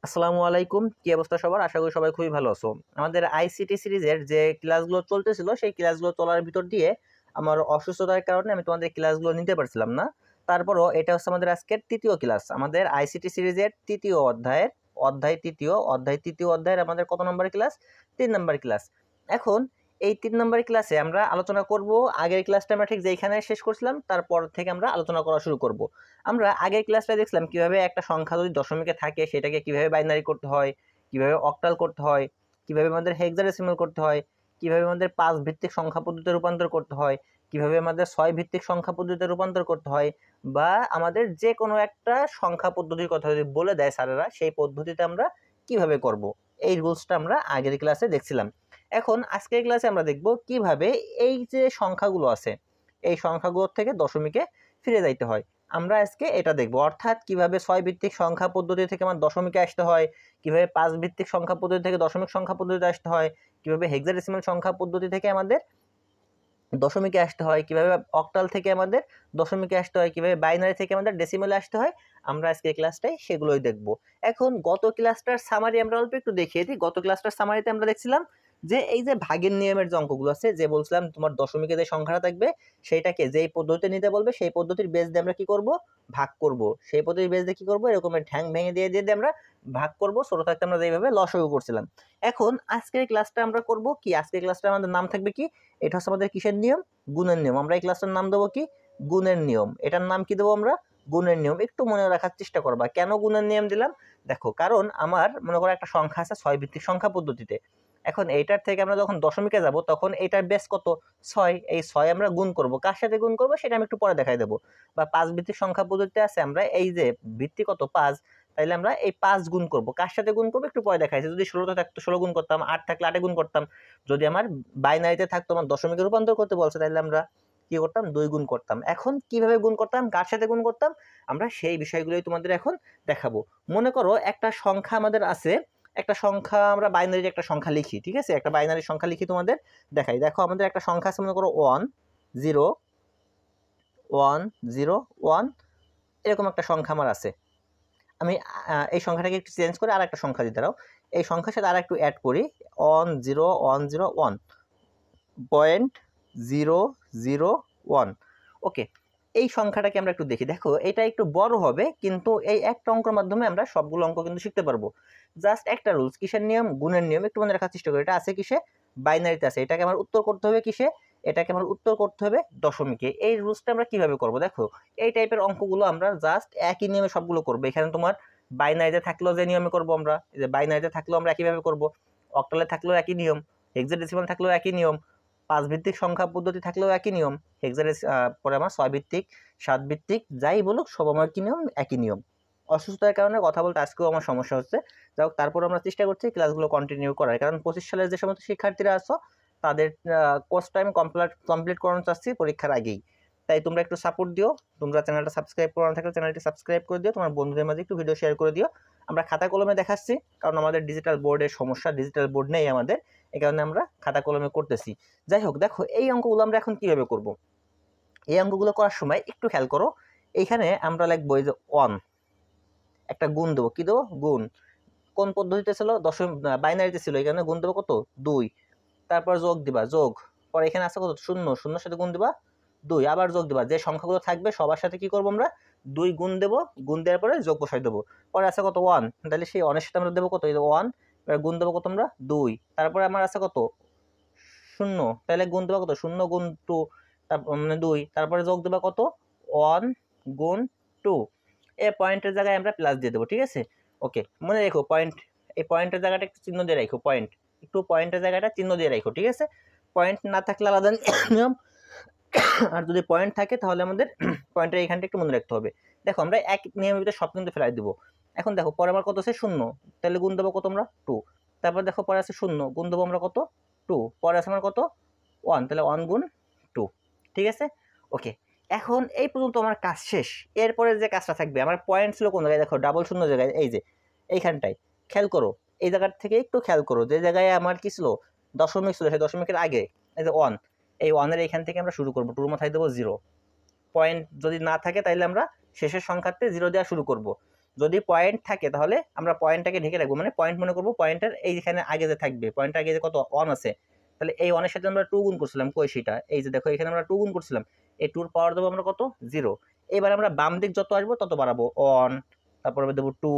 আসসালামু আলাইকুম, কি অবস্থা সবার? আশা করি সবাই খুবই ভালো আছো। আমাদের আইসিটি সিরিজের যে ক্লাসগুলো চলতেছিল সেই ক্লাসগুলো চলার ভিতর দিয়ে আমার অসুস্থতার কারণে আমি তোমাদের ক্লাসগুলো নিতে পারছিলাম না। তারপরও এটা হচ্ছে আমাদের আজকের তৃতীয় ক্লাস, আমাদের আইসিটি সিরিজের তৃতীয় অধ্যায়ের অধ্যায় তৃতীয় অধ্যায়ের আমাদের কত নম্বর ক্লাস? 3 নম্বর ক্লাস। এখন এই 3 নম্বর ক্লাসে আমরা আলোচনা করব। আগের ক্লাসটা আমরা ঠিক যেখানে শেষ করছিলাম তারপর থেকে আমরা আলোচনা করা শুরু করব। আমরা আগের ক্লাসটা দেখছিলাম কিভাবে একটা সংখ্যা যদি দশমিকে থাকে সেটাকে কিভাবে বাইনারি করতে হয়, কিভাবে অক্টাল করতে হয়, কিভাবে আমাদের হেক্সাডেসিমাল করতে হয়, কিভাবে আমাদের 5 ভিত্তিক সংখ্যা পদ্ধতিতে রূপান্তর করতে হয়, কিভাবে আমাদের 6 ভিত্তিক সংখ্যা পদ্ধতিতে রূপান্তর করতে হয়, বা আমাদের যে কোনো একটা সংখ্যা পদ্ধতির কথা যদি বলে দেয় স্যারেরা সেই পদ্ধতিতে আমরা কিভাবে করব, এই রুলসটা আমরা আগের ক্লাসে দেখছিলাম। এখন আজকের ক্লাসে আমরা দেখব কিভাবে এই যে সংখ্যাগুলো আছে এই সংখ্যাগুলোর থেকে দশমিকে ফিরে যাইতে হয়। আমরা আজকে এটা দেখব, অর্থাৎ কিভাবে 6 ভিত্তিক সংখ্যা পদ্ধতি থেকে আমার দশমিকে আসতে হয়, কিভাবে 5 ভিত্তিক সংখ্যা পদ্ধতি থেকে দশমিক সংখ্যা পদ্ধতিতে আসতে হয়, কিভাবে হেক্সাডেসিমাল সংখ্যা পদ্ধতি থেকে আমাদের দশমিকে আসতে হয়, কিভাবে অক্টাল থেকে আমাদের দশমিকে আসতে হয়, কিভাবে বাইনারি থেকে আমাদের ডেসিমালে আসতে হয়। আমরা আজকে ক্লাসটাই সেগুলোই দেখব। এখন গত ক্লাসটার সামারি আমরা অল্প একটু দেখিয়ে দিই। গত ক্লাসটার সামারিতে আমরা দেখছিলাম যে এই যে ভাগের নিয়মের যে অঙ্কগুলো আছে, যে বলছিলাম তোমার দশমিকে যে সংখ্যাটা থাকবে সেইটাকে যেই পদ্ধতিতে নিতে বলবে সেই পদ্ধতির বেস দিয়ে আমরা কি করব, ভাগ করব। সেই পদ্ধতির বেস দিয়ে কি করব, এরকমের ঠ্যাং ভেঙে দিয়ে দিয়ে আমরা ভাগ করব। ছোট থাকতে আমরা যেভাবে লসাগু করছিলাম। এখন আজকের ক্লাসটা আমরা করব কি, আজকের ক্লাসটা আমাদের নাম থাকবে কি, এটা হচ্ছে আমাদের কিসের নিয়ম? গুণের নিয়ম। আমরা এই ক্লাসটার নাম দেবো কি, গুণের নিয়ম। এটার নাম কি দেবো আমরা? গুণের নিয়ম। একটু মনে রাখার চেষ্টা করবা কেন গুণের নিয়ম দিলাম। দেখো, কারণ আমার মনে করো একটা সংখ্যা আছে 6 ভিত্তিক সংখ্যা পদ্ধতিতে। এখন এইটার থেকে আমরা যখন দশমিকে যাব তখন এটার বেস কত? 6। এই 6 আমরা গুণ করব, কার সাথে গুণ করব সেটা আমি একটু পরে দেখাই দেবো। বা 5 ভিত্তিক সংখ্যা পদ্ধতিতে আছে আমরা এই যে ভিত্তি কত 5, তাইলে আমরা এই 5 গুণ করব, কার সাথে গুণ করবো একটু পরে দেখাইছি। যদি 16 থাকতো 16 গুণ করতাম, 8 থাকলে 8 গুণ করতাম। যদি আমার বাইনারিতে থাকতো আমার দশমিকে রূপান্তর করতে বলছে তাহলে আমরা কি করতাম, 2 গুণ করতাম। এখন কিভাবে গুণ করতাম, কার সাথে গুণ করতাম, আমরা সেই বিষয়গুলোই তোমাদের এখন দেখাবো। মনে করো একটা সংখ্যা আমাদের আছে, একটা সংখ্যা আমরা বাইনারির একটা সংখ্যা লিখি, ঠিক আছে? একটা বাইনারি সংখ্যা লিখি তোমাদের দেখাই। দেখো আমাদের একটা সংখ্যা আছে, মনে করো 1 0 1 0 1, এরকম একটা সংখ্যা আমার আছে। আমি এই সংখ্যাটাকে একটু চেঞ্জ করে আর একটা সংখ্যা দিতে দাও। এই সংখ্যার সাথে আর একটু অ্যাড করি, 1 0 1 0 1 0.001। ওকে, এই সংখ্যাটাকে আমরা একটু দেখি। দেখো এটা একটু বড় হবে, কিন্তু এই একটা অঙ্কের মাধ্যমে আমরা সবগুলো অঙ্ক কিন্তু শিখতে পারবো। জাস্ট একটা রুলস, কিসের নিয়ম? গুণের নিয়ম। একটু মনে রাখার চেষ্টা করি। এটা আছে কিসে? বাইনারিতে আছে। এটাকে আমার উত্তর করতে হবে কিসে? এটাকে আমার উত্তর করতে হবে দশমিকে। এই রুলসটা আমরা কিভাবে করব? দেখো, এই টাইপের অঙ্কগুলো আমরা জাস্ট একই নিয়মে সবগুলো করবো। এখানে তোমার বাইনারিতে থাকলেও যে নিয়মে করবো আমরা, এই যে বাইনারিতে থাকলেও আমরা একইভাবে করবো, অক্টালে থাকলেও একই নিয়ম, হেক্সাডেসিমাল থাকলেও একই নিয়ম, 5 ভিত্তিক সংখ্যা পদ্ধতি থাকলেও একই নিয়ম, পরে আমার 6 ভিত্তিক 7 ভিত্তিক যাই বলুক সব আমার কি নিয়ম, একই নিয়ম। অসুস্থতার কারণে কথা বলতে আজকেও আমার সমস্যা হচ্ছে। যাই হোক, তারপর আমরা চেষ্টা করছি ক্লাসগুলো কন্টিনিউ করার, কারণ 25 সালের যে সমস্ত শিক্ষার্থীরা আছো তাদের কোর্স টাইম কমপ্লিট করানো চাচ্ছি পরীক্ষার আগেই। তাই তোমরা একটু সাপোর্ট দিও। তোমরা চ্যানেলটা সাবস্ক্রাইব করা না থাকলে চ্যানেলটি সাবস্ক্রাইব করে দিও, তোমার বন্ধুদের মাঝে একটু ভিডিও শেয়ার করে দিও। আমরা খাতা কলমে দেখাচ্ছি, কারণ আমাদের ডিজিটাল বোর্ডের সমস্যা, ডিজিটাল বোর্ড নেই আমাদের, এই কারণে আমরা খাতা কলমে করতেছি। যাই হোক, দেখো এই অঙ্কগুলো আমরা এখন কিভাবে করব। এই অঙ্কগুলো করার সময় একটু খেয়াল করো, এইখানে আমরা লিখবো এই যে 1, একটা গুণ দেবো, কি দেবো? গুণ। কোন পদ্ধতিতে ছিল? বাইনারিতে ছিল, এখানে গুণ দেবো কত? 2। তারপর যোগ দিবা, যোগ। পরে এখানে আছে কত? 0, 0 সাথে গুণ দিবা 2, আবার যোগ দিবা। যে সংখ্যাগুলো থাকবে সবার সাথে কি করবো আমরা? 2 গুণ দেবো, গুণ দেওয়ার পরে যোগ বসাই দেবো। পরে আছে কত? 1, তাহলে সেই 1 এর সাথে আমরা দেবো কত? এই যে 1, এবার গুণ দেবো কত আমরা? 2। তারপরে আমার আছে কত? 0, তাহলে গুণ দেবা কত? 0 গুণ 2, তারপর মানে 2, তারপরে যোগ দেবা কত? 1 গুণ 2। এই পয়েন্টের জায়গায় আমরা প্লাস দিয়ে দেবো, ঠিক আছে? ওকে, মনে রেখো পয়েন্ট, এই পয়েন্টের জায়গাটা একটু চিহ্ন দিয়ে রাখো, পয়েন্ট একটু পয়েন্টের জায়গাটা চিহ্ন দিয়ে রাখো, ঠিক আছে? পয়েন্ট না থাকলে আলাদা নিয়ম, আর যদি পয়েন্ট থাকে তাহলে আমাদের পয়েন্টের এইখানটা একটু মনে রাখতে হবে। দেখো আমরা এক নিয়মের ভিতরে সব কিন্তু ফেলাই দিব। এখন দেখো পরে আমার কত আছে? 0, তাহলে গুণ দেবো কত আমরা? 2। তারপর দেখো পরে আছে 0, গুণ দেবো আমরা কত? 2। পরে আছে আমার কত? 1, তাহলে 1 গুণ 2, ঠিক আছে? ওকে, এখন এই পর্যন্ত আমার কাজ শেষ। এরপরে যে কাজটা থাকবে, আমার পয়েন্ট ছিল কোন জায়গায়? দেখো ডাবল শূন্য জায়গায়, এই যে এইখানটায়। খেয়াল করো, এই জায়গার থেকে একটু খেয়াল করো, যে জায়গায় আমার কি ছিল? দশমিক ছিল, সেই দশমিকের আগে এই যে 1, এই 1 এর এইখান থেকে আমরা শুরু করবো, 2 মাথায় দেবো 0। পয়েন্ট যদি না থাকে তাহলে আমরা শেষের সংখ্যাতে 0 দেওয়া শুরু করব। যদি পয়েন্ট থাকে তাহলে আমরা পয়েন্টটাকে ঢেকে রাখবো, মানে পয়েন্ট মনে করবো পয়েন্টের এইখানে আগে যে থাকবে, পয়েন্টের আগে যে কত 1 আছে, তাহলে এই 1 এর সাথে আমরা 2 গুণ করছিলাম, কই সেটা, এই যে দেখো এখানে আমরা 2 গুণ করছিলাম, এই 2 এর পাওয়ার দেবো আমরা কত 0। এবার আমরা বাম দিক যত আসবো তত বাড়াবো 1, তারপর দেবো 2,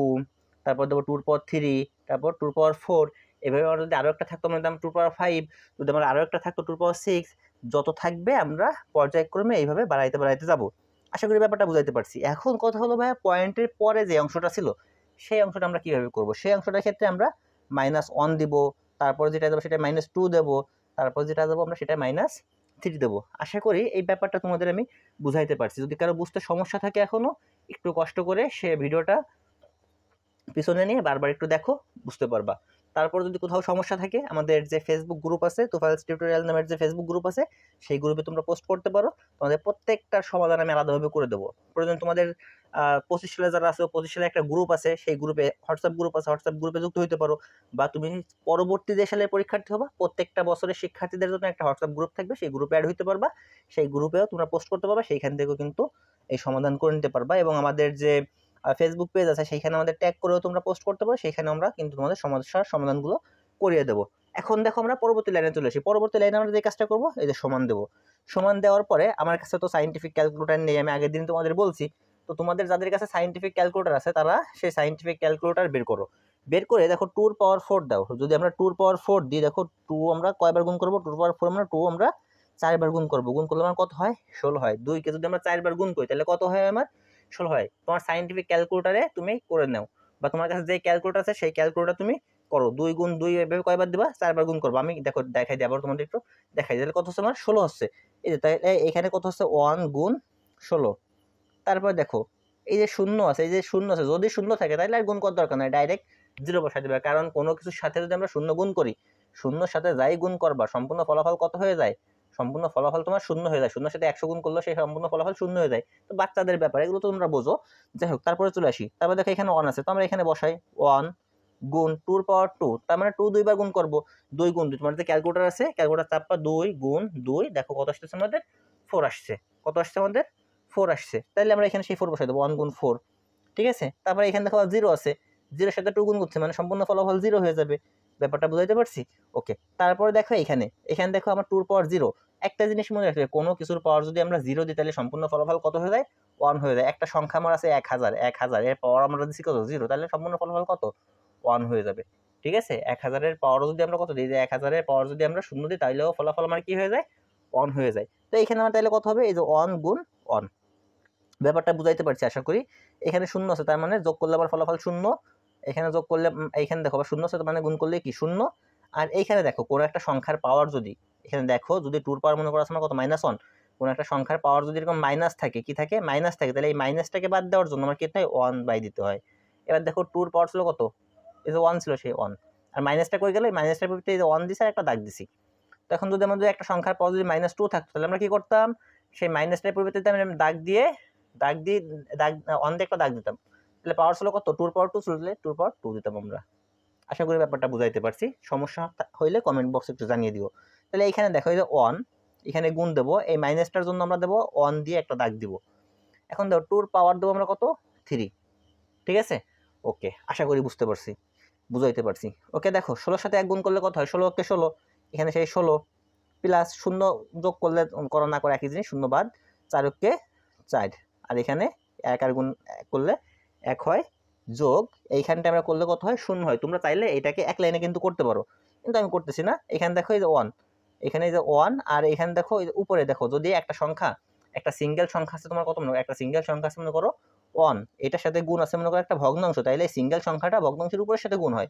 তারপর দেবো 2 এর পাওয়ার 3, তারপর 2 এর পাওয়ার 4। এভাবে আমরা যদি আরো একটা থাকতো আমরা দিতাম 2 এর পাওয়ার 5, যদি আমরা আরো একটা থাকতো 2 এর পাওয়ার 6, যত থাকবে আমরা পর্যায়ক্রমে এইভাবে বাড়াইতে যাবো। আশা করি ব্যাপারটা বুঝাইতে পারছি। এখন কথা হলো ভাইয়া, পয়েন্টের পরে যে অংশটা ছিল সেই অংশটা আমরা কিভাবে করব? সেই অংশটার ক্ষেত্রে আমরা -1 দিব, তারপর যেটা দেবো সেটা -2 দেবো, তারপর যেটা দেবো আমরা সেটা -3 দেবো। আশা করি এই ব্যাপারটা তোমাদের আমি বুঝাইতে পারছি। যদি কারো বুঝতে সমস্যা থাকে এখনো, একটু কষ্ট করে সে ভিডিওটা পিছনে নিয়ে বারবার একটু দেখো, বুঝতে পারবা। তারপর যদি কোথাও সমস্যা থাকে, আমাদের যে ফেসবুক গ্রুপ আছে, তুফাইলস টিউটোরিয়াল নামের যে ফেসবুক গ্রুপ আছে, সেই গ্রুপে তোমরা পোস্ট করতে পারো। তোমাদের প্রত্যেকটার সমাধান আমি আলাদাভাবে করে দেবো। প্রয়োজন তোমাদের 25 সালে যারা আছে, 25 সালে একটা গ্রুপ আছে, সেই গ্রুপে হোয়াটসঅ্যাপ গ্রুপ আছে, হোয়াটসঅ্যাপ গ্রুপে যুক্ত হতে পারো। বা তুমি পরবর্তী যে সালের পরীক্ষার্থী হবা, প্রত্যেকটা বছরের শিক্ষার্থীদের জন্য একটা হোয়াটসঅ্যাপ গ্রুপ থাকবে, সেই গ্রুপে অ্যাড হইতে পারবা। সেই গ্রুপেও তোমরা পোস্ট করতে পারবা, সেইখান থেকেও কিন্তু এই সমাধান করে নিতে পারবা। এবং আমাদের যে ফেসবুক পেজ আছে, সেইখানে আমাদের ট্যাগ করেও তোমরা পোস্ট করতে পারো, সেইখানে আমরা কিন্তু তোমাদের সমস্যার সমাধানগুলো করিয়ে দেবো। এখন দেখো আমরা পরবর্তী লাইনে চলে আসি। পরবর্তী লাইনে আমরা যে কাজটা করবো, এই যে সমান দেবো। সমান দেওয়ার পরে আমার কাছে তো সাইন্টিফিক ক্যালকুলেটর নেই, আমি আগের দিন তোমাদের বলছি। তো তোমাদের যাদের কাছে সাইন্টিফিক ক্যালকুলেটর আছে, তারা সেই সাইন্টিফিক ক্যালকুলেটর বের করো। বের করে দেখো 2 এর পাওয়ার 4 দাও। যদি আমরা 2 এর পাওয়ার 4 দিই, দেখো 2 আমরা কয়বার গুণ করবো? 2 এর পাওয়ার 4 আমরা 2 আমরা 4 বার গুণ করবো। গুণ করলে আমার কত হয়? 16 হয়। 2 কে যদি আমরা 4 বার গুণ করি, তাহলে কত হয় আমার? 16 হয়। তোমার সাইন্টিফিক ক্যালকুলেটরে তুমি করে নাও, বা তোমার কাছে যে ক্যালকুলেটর আছে সেই ক্যালকুলেটর তুমি করো। 2 গুণ 2 এভাবে কয়বার দিবা? 4 বার গুণ করবো। আমি দেখো দেখাই দিই, আবার তোমাদের একটু দেখাই দিই। তাহলে কত হচ্ছে আমার? 16 হচ্ছে। এই যে তাহলে এখানে কত হচ্ছে? 1 গুণ 16। তারপর দেখো এই যে শূন্য আছে, এই যে শূন্য আছে, যদি শূন্য থাকে তাহলে আর গুণ করার দরকার নাই, ডাইরেক্ট 0 বসাই দিবা। কারণ কোনো কিছুর সাথে যদি আমরা শূন্য গুণ করি, শূন্যর সাথে যাই গুণ করবা, সম্পূর্ণ ফলাফল কত হয়ে যায়? সম্পূর্ণ ফলাফল তোমার শূন্য হয়ে যায়। শূন্যের সাথে 100 গুণ করলে সেই সম্পূর্ণ ফলাফল শূন্য হয়ে যায়। তো বাচ্চাদের ব্যাপার, এগুলো তো তোমরা বোঝো। যাই হোক, তারপরে চলে আসি। তারপর দেখো এখানে 1 আছে, তো আমরা এখানে বসাই 1 গুণ 2 এর পাওয়ার 2, তার মানে 2 দুইবার গুণ করবো। 2 গুণ 2, তোমার যে ক্যালকুলেটর আছে, ক্যালকুলেটর চাপবা 2 গুণ 2, দেখো কত আসছে আমাদের? 4 আসছে। কত আসছে আমাদের? 4 আসছে। তাহলে আমরা এখানে সেই 4 বসাই দেবো, 1 গুণ 4। ঠিক আছে? তারপরে এখানে দেখো 0 আছে, 0 এর সাথে 2 গুণ করছে, মানে সম্পূর্ণ ফলাফল 0 হয়ে যাবে। ব্যাপারটা বুঝাইতে পারছি? ওকে। তারপরে দেখো এখানে দেখো আমার 2 এর পাওয়ার 0। একটা জিনিস মনে রাখবে, কোনো কিছুর পাওয়ার যদি আমরা 0 দিই, তাহলে সম্পূর্ণ ফলাফল কত হয়ে যায়? 1 হয়ে যায়। একটা সংখ্যা আমার আছে 1000, 1000 এর পাওয়ার আমরা দিচ্ছি কত? 0, তাহলে সম্পূর্ণ ফলাফল কত? 1 হয়ে যাবে। ঠিক আছে? 1000 এর পাওয়ার যদি আমরা কত দিই, যে 1000 এর পাওয়ার যদি আমরা 0 দিই, তাহলেও ফলাফল আমার কি হয়ে যায়? 1 হয়ে যায়। তো এখানে আমার তাহলে কত হবে? এই যে 1 গুণ 1। ব্যাপারটা বুঝাইতে পারছি আশা করি। এখানে শূন্য আছে, তার মানে যোগ করলে আবার ফলাফল শূন্য। এখানে যোগ করলে এইখানে দেখো আবার শূন্য আছে, তার মানে গুণ করলে কি? শূন্য। আর এইখানে দেখো কোনো একটা সংখ্যার পাওয়ার যদি, এখানে দেখো যদি 2 এর পাওয়ার মনে করা আছে কত? -1। কোনো একটা সংখ্যার পাওয়ার যদি এরকম মাইনাস থাকে, কি থাকে? মাইনাস থাকে, তাহলে এই মাইনাসটাকে বাদ দেওয়ার জন্য আমার কি হয়? 1 বাই দিতে হয়। এবার দেখো 2 এর পাওয়ার ছিল কত? এই যে 1 ছিল, সেই 1। আর মাইনাসটা কই গেল? এই মাইনাসটার পরিবর্তে এই যে 1 দিছি আর একটা দাগ দিছি। তো এখন যদি আমাদের একটা সংখ্যার পাওয়ার যদি -2 থাকতো, তাহলে আমরা কি করতাম? সেই মাইনাসটার পরিবর্তে আমি দাগ দিয়ে 1 দিয়ে একটা দাগ দিতাম। তাহলে পাওয়ার ছিল কত? 2 এর পাওয়ার 2 ছিল, তাহলে 2 এর পাওয়ার 2 দিতাম আমরা। আশা করি ব্যাপারটা বুঝাইতে পারছি। সমস্যা হইলে কমেন্ট বক্সে একটু জানিয়ে দিও। তাহলে এখানে দেখো এই যে 1, এখানে গুণ দেবো, এই মাইনাসটার জন্য আমরা দেবো 1 দিয়ে একটা দাগ দিব। এখন দেখো 2 এর পাওয়ার দেবো আমরা কত? 3। ঠিক আছে? ওকে, আশা করি বুঝতে পারছি, বুঝাইতে পারছি। ওকে, দেখো 16 সাথে 1 গুণ করলে কত হয়? 16 কে 16, এখানে সেই 16 প্লাস 0 যোগ করলে করা না করে একই জিনিস, 0 বাদ, 4 কে 4। আর এখানে 1 আর গুণ করলে 1 হয়, যোগ এইখানটা আমরা করলে কত হয়? 0 হয়। তোমরা চাইলে এটাকে এক লাইনে কিন্তু করতে পারো, কিন্তু আমি করতেছি না। এখানে দেখো এই যে 1, এখানে এই যে 1, আর এখানে দেখো উপরে দেখো, যদি একটা সংখ্যা, একটা সিঙ্গেল সংখ্যা আছে তোমার, কত মনে করো? একটা সিঙ্গেল সংখ্যা আছে মনে করো 1, এটার সাথে গুণ আছে মনে করো একটা ভগ্নাংশ, তাইলে এই সিঙ্গেল সংখ্যাটা ভগ্নাংশের উপরের সাথে গুণ হয়।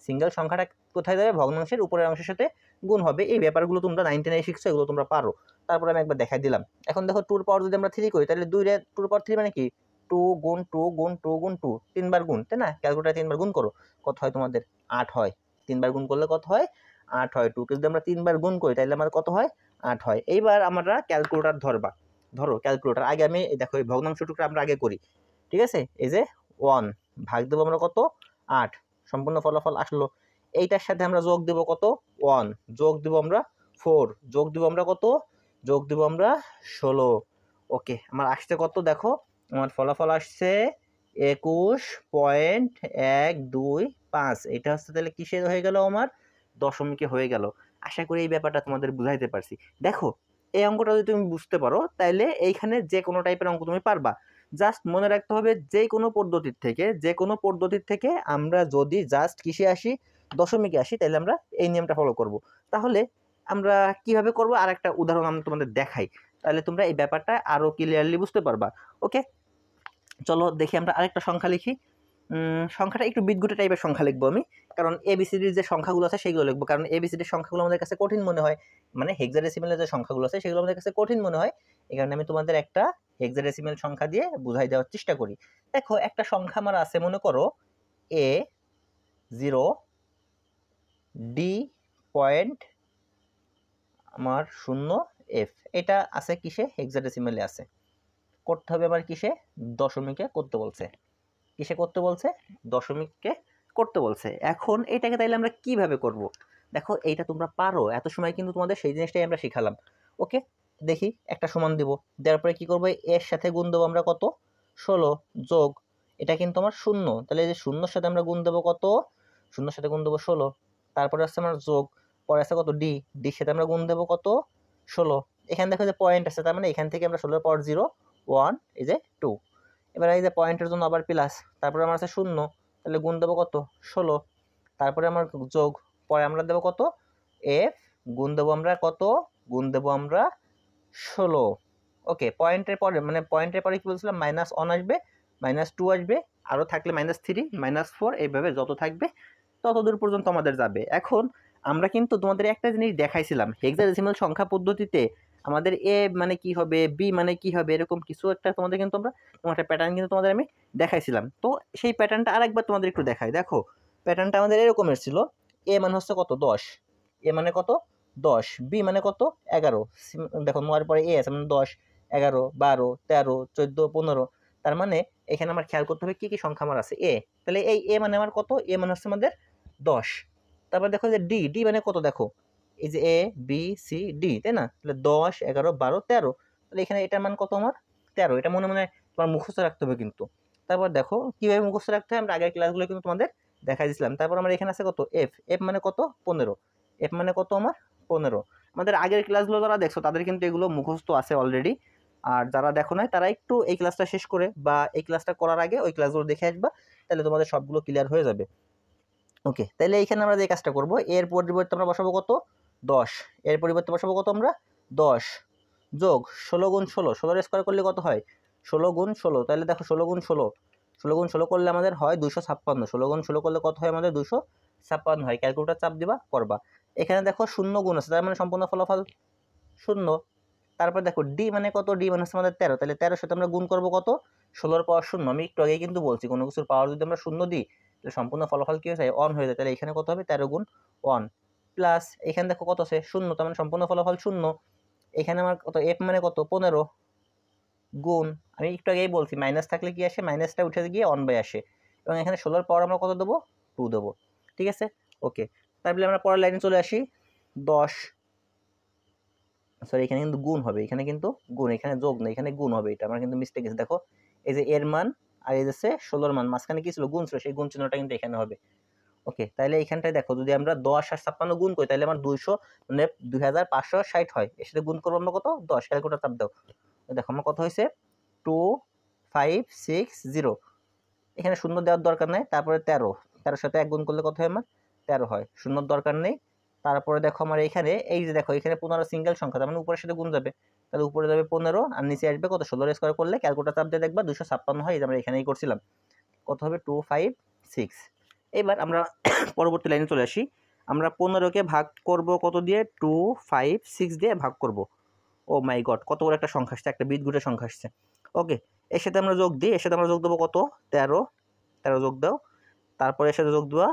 সিঙ্গেল সংখ্যাটা কোথায় যাবে? ভগ্নাংশের উপরের অংশের সাথে গুণ হবে। এই ব্যাপারগুলো তোমরা 9 10 শিখছো, এগুলো তোমরা পারো। তারপর আমি একবার দেখাই দিলাম। এখন দেখো 2 এর পাওয়ার যদি আমরা 3 করি, তাহলে 2 এর 2 এর পাওয়ার 3 মানে কি? 2 গুণ 2 গুণ 2 গুণ 2, 3 বার গুণ, তাই না? ক্যালকুলেটরে 3 বার গুণ করো, কত হয় তোমাদের? 8 হয়। 3 বার গুণ করলে কত হয়? 8 হয়। 2 কে যদি আমরা 3 বার গুণ করি, তাহলে আমার কত হয়? 8 হয়। এইবার আমরা ক্যালকুলেটর ধরবা, ধরো ক্যালকুলেটর। আগে আমি দেখো এই ভগ্নাংশটুকু আমরা আগে করি। ঠিক আছে? এই যে 1 ভাগ দেবো আমরা কত? 8, সম্পূর্ণ ফলাফল আসলো। এইটার সাথে আমরা যোগ দেব কত? 1, যোগ দেব আমরা 4, যোগ দেব আমরা কত? যোগ দেব আমরা 16। ওকে, আমার আসছে কত? দেখো আমার ফলাফল আসছে 21.125। এটা হচ্ছে তাহলে কিসের হয়ে গেল, আমার দশমিকে হয়ে গেল। আশা করি এই ব্যাপারটা তোমাদের বুঝাইতে পারছি। দেখো এই অঙ্কটা যদি তুমি বুঝতে পারো তাইলে এইখানে যে কোনো টাইপের অঙ্ক তুমি পারবা। জাস্ট মনে রাখতে হবে যে কোনো পদ্ধতির থেকে আমরা যদি জাস্ট কিসে আসি, দশমিকে আসি, তাহলে আমরা এই নিয়মটা ফলো করব। তাহলে আমরা কিভাবে করব আর একটা উদাহরণ আমি তোমাদের দেখাই, তাহলে তোমরা এই ব্যাপারটা আরো ক্লিয়ারলি বুঝতে পারবা। ওকে, চলো দেখি আমরা আরেকটা সংখ্যা লিখি। সংখ্যাটা একটু বিদঘুটে টাইপের সংখ্যা লিখবো আমি, কারণ এবিসিডির যে সংখ্যাগুলো আছে সেগুলো লিখবো, কারণ এবিসিডির সংখ্যাগুলো আমাদের কাছে কঠিন মনে হয়, মানে হেক্সাডেসিমেলের যে সংখ্যাগুলো আছে সেগুলো আমাদের কাছে কঠিন মনে হয়। এই কারণে আমি তোমাদের একটা হেক্সাডেসিমেল সংখ্যা দিয়ে বুঝাই দেওয়ার চেষ্টা করি। দেখো একটা সংখ্যা আমার আছে, মনে করো A0 D পয়েন্ট আমার 0F। এটা আছে কিসে, হেক্সাডেসিমেলে আছে। করতে হবে আমার কিসে, দশমিকে করতে বলছে। কিসে করতে বলছে, দশমিককে করতে বলছে। এখন এটাকে তাইলে আমরা কিভাবে করব? দেখো এইটা তোমরা পারো, এত সময় কিন্তু তোমাদের সেই জিনিসটাই আমরা শিখালাম। ওকে, দেখি একটা সমান দিব, দেওয়ার পরে কি করবো, এর সাথে গুণ দেবো আমরা কত, 16 যোগ, এটা কিন্তু আমার 0, তাহলে এই যে শূন্যর সাথে আমরা গুণ দেবো কত, শূন্যর সাথে গুণ দেবো 16, তারপরে আসছে আমার যোগ, পরে আছে কত ডি, ডির সাথে আমরা গুণ দেবো কত, 16। এখানে দেখো যে পয়েন্ট আছে, তার মানে এখান থেকে আমরা 16 পর 0 1 এই যে 2। এবার এই যে পয়েন্টের জন্য আবার প্লাস, তারপরে আমার আছে 0, তাহলে গুণ দেবো কত, 16, তারপরে আমার যোগ, পরে আমরা দেবো কত এফ, গুণ দেবো আমরা কত, গুণ দেবো আমরা 16। ওকে, পয়েন্টের পরে মানে পয়েন্টের পরে কি বলছিলাম, -1 আসবে, -2 আসবে, আরও থাকলে -3 -4, এইভাবে যত থাকবে তত দূর পর্যন্ত আমাদের যাবে। এখন আমরা কিন্তু তোমাদের একটা জিনিস দেখাইছিলাম, হেক্সাডেসিমাল সংখ্যা পদ্ধতিতে আমাদের এ মানে কি হবে, বি মানে কি হবে, এরকম কিছু একটা তোমাদের কিন্তু তোমার একটা প্যাটার্ন কিন্তু তোমাদের আমি দেখাইছিলাম। তো সেই প্যাটার্নটা আরেকবার তোমাদের একটু দেখাই। দেখো প্যাটার্নটা আমাদের এরকমের ছিল, এ মানে হচ্ছে কত 10, এ মানে কত 10, বি মানে কত 11, দেখো নোয়ার পরে এ আছে মানে 10 11 12 13 14 15। তার মানে এখানে আমার খেয়াল করতে হবে কি কি সংখ্যা আমার আছে এ, তাহলে এই এ মানে আমার কত, এ মানে হচ্ছে আমাদের 10। তারপর দেখো যে ডি, ডি মানে কত, দেখো এই যে এ বি সি ডি, তাই না, তাহলে 10 11 12 13, তাহলে এখানে এটার মান কত আমার 13। এটা মনে মনে তোমার মুখস্থ রাখতে হবে কিন্তু। তারপর দেখো কিভাবে মুখস্থ রাখতে হয় আমরা আগের ক্লাসগুলো কিন্তু তোমাদের দেখাই দিয়েছিলাম। তারপর আমার এখানে আছে কত এফ, এফ মানে কত 15, এফ মানে কত আমার 15। আমাদের আগের ক্লাসগুলো যারা দেখছো তাদের কিন্তু এগুলো মুখস্থ আছে অলরেডি, আর যারা দেখো নাই তারা একটু এই ক্লাসটা শেষ করে বা এই ক্লাসটা করার আগে ওই ক্লাসগুলো দেখে আসবা, তাহলে তোমাদের সবগুলো ক্লিয়ার হয়ে যাবে। ওকে, তাহলে এইখানে আমরা যে কাজটা করব, এর পরিবর্তে আমরা বসাবো কত 10, এর পরিবর্তে বসাবো কত আমরা 10 যোগ 16 গুণ 16, 16 স্কোয়ার করলে কত হয় 16 গুণ 16, তাহলে দেখো 16 গুণ 16, 16 গুণ 16 করলে আমাদের হয় 256, 16 গুণ 16 করলে কত হয় আমাদের 256 হয়। ক্যালকুলেটর চাপ দিবা করবা। এখানে দেখো শূন্য গুণ আছে, তার মানে সম্পূর্ণ ফলাফল শূন্য। তারপর দেখো ডি মানে কত, ডি মানে হচ্ছে আমাদের 13, তাহলে 13 সাথে আমরা গুণ করবো কত 16 পাওয়ার শূন্য। আমি একটু আগে কিন্তু বলছি কোনো কিছুর পাওয়ার যদি আমরা শূন্য দিই তাহলে সম্পূর্ণ ফলাফল কি হয়ে যায় অন হয়ে যায়, তাহলে এখানে কত হবে 13 গুণ 1 প্লাস এখানে দেখো কত আছে শূন্য, তার মানে সম্পূর্ণ ফলাফল শূন্য। এখানে আমার কত এফ মানে কত 15 গুণ, আমি একটু আগেই বলছি মাইনাস থাকলে কি আসে, মাইনাসটা উঠে গিয়ে 1 বাই আসে, এবং এখানে 16 পাওয়ার আমরা কত দেবো 2 দেবো। ঠিক আছে, ওকে, তারপরে আমরা পরের লাইনে চলে আসি। 10, সরি এখানে কিন্তু গুণ হবে, এখানে কিন্তু গুণ, এখানে যোগ না এখানে গুণ হবে, এটা আমার কিন্তু মিস্টেক আছে। দেখো এই যে এর মান আর এই যে 16 মান মাঝখানে কি ছিল গুণ ছিল, সেই গুণ চিহ্নটা কিন্তু এখানে হবে। ওকে, তাহলে এইখানটায় দেখো যদি আমরা 10 আর 56 গুণ করি তাহলে আমার 200 মানে 2560 হয়। এর সাথে গুণ করবো আমরা কত 10, ক্যালকুলেটর চাপ দাও, দেখো আমার কত হয়েছে 2560। এখানে শূন্য দেওয়ার দরকার নেই, তারপরে 13, 13 সাথে 1 গুণ করলে কত হয় আমার 13 হয়, শূন্যর দরকার নেই। তারপরে দেখো আমার এখানে এই যে দেখো এখানে 15 সিঙ্গেল সংখ্যা, তার মানে উপরের সাথে গুণ যাবে, তাহলে উপরে যাবে 15 আর নিচে আসবে কত 16 স্কোয়ার করলে ক্যালকুলেটর চাপ দিয়ে দেখবা 256 হয়, এই যে আমরা এখানেই করছিলাম। কত হবে 256। এবার আমরা পরবর্তী লাইনে চলে আসি। আমরা 15কে ভাগ করব কত দিয়ে 256 দিয়ে ভাগ করব। ও মাই গড, কত বড় একটা সংখ্যা আসছে, একটা বিটগুটের সংখ্যা আসছে। ওকে, এর সাথে আমরা যোগ দিই, এর সাথে আমরা যোগ দেবো কত 13, 13 যোগ দাও, তারপরে এর সাথে যোগ দেওয়া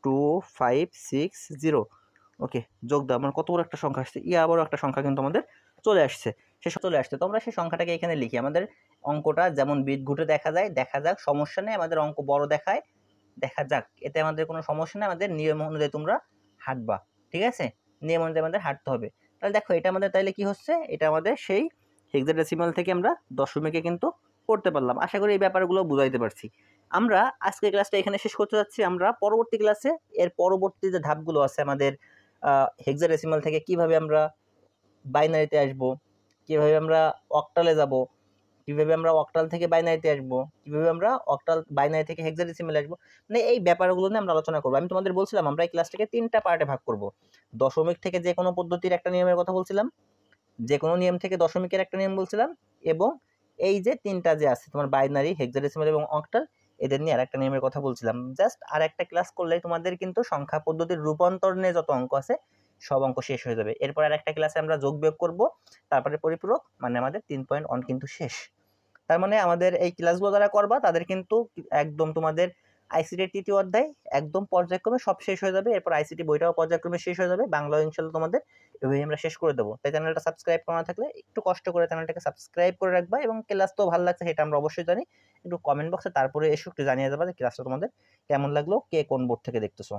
2560। ওকে, যোগ দাও, আমার কত বড় একটা সংখ্যা আসছে, আবারও একটা সংখ্যা কিন্তু আমাদের চলে আসছে, সে চলে আসছে। তো আমরা সেই সংখ্যাটাকে এখানে লিখি, আমাদের অঙ্কটা যেমন বিট ঘুটে দেখা যায় দেখা যাক, সমস্যা নেই, আমাদের অঙ্ক বড় দেখায় দেখা যাক, এতে আমাদের কোনো সমস্যা নেই, আমাদের নিয়ম অনুযায়ী তোমরা হাঁটবা। ঠিক আছে, নিয়ম অনুযায়ী আমাদের হাঁটতে হবে। তাহলে দেখো এটা আমাদের তাইলে কি হচ্ছে, এটা আমাদের সেই হেক্সাডেসিমাল থেকে আমরা দশমিকে কিন্তু করতে পারলাম। আশা করি এই ব্যাপারগুলো বুঝাইতে পারছি। আমরা আজকের ক্লাসটা এখানে শেষ করতে যাচ্ছি। আমরা পরবর্তী ক্লাসে এর পরবর্তী যে ধাপগুলো আছে আমাদের হেক্সাডেসিমাল থেকে কিভাবে আমরা বাইনারিতে আসব, কিভাবে আমরা অক্টালে যাব, কিভাবে আমরা অক্টাল থেকে বাইনারিতে আসবো, কিভাবে আমরা অক্টাল বাইনারি থেকে হেক্সাডেসিমালে আসবো, মানে এই ব্যাপারগুলো নিয়ে আমরা আলোচনা করবো। আমি তোমাদের বলছিলাম আমরা এই ক্লাসটাকে 3টা পার্টে ভাগ করব। দশমিক থেকে যে কোনো পদ্ধতির একটা নিয়মের কথা বলছিলাম, যে কোনো নিয়ম থেকে দশমিকের একটা নিয়ম বলছিলাম, এবং এই যে 3টা যে আছে তোমার বাইনারি, হেক্সাডেসিমাল এবং অক্টাল, এদের নিয়ে আরেকটা নিয়মের কথা বলছিলাম। জাস্ট আর একটা ক্লাস করলেই তোমাদের কিন্তু সংখ্যা পদ্ধতির রূপান্তর নিয়ে যত অঙ্ক আছে সব অঙ্ক শেষ হয়ে যাবে। এরপর আর একটা ক্লাসে আমরা যোগ বিয়োগ করবো, তারপরে পরিপূরক, মানে আমাদের 3.1 কিন্তু শেষ। তার মানে আমাদের এই ক্লাসগুলো যারা করবা তাদের কিন্তু একদম তোমাদের আইসিটির 3য় অধ্যায় একদম পর্যায়ক্রমে সব শেষ হয়ে যাবে। এরপর আইসিটি বইটাও পর্যায়ক্রমে শেষ হয়ে যাবে, বাংলা ইনশাল্লাহ তোমাদের এভাবেই আমরা শেষ করে দেবো। তাই চ্যানেলটা সাবস্ক্রাইব করা না থাকলে একটু কষ্ট করে চ্যানেলটাকে সাবস্ক্রাইব করে রাখবা, এবং ক্লাস তো ভালো লাগছে সেটা আমরা অবশ্যই জানি। একটু কমেন্ট বক্সে তারপরে এসে একটু জানিয়ে যাবা যে ক্লাসটা তোমাদের কেমন লাগলো, কে কোন বোর্ড থেকে দেখতেছো।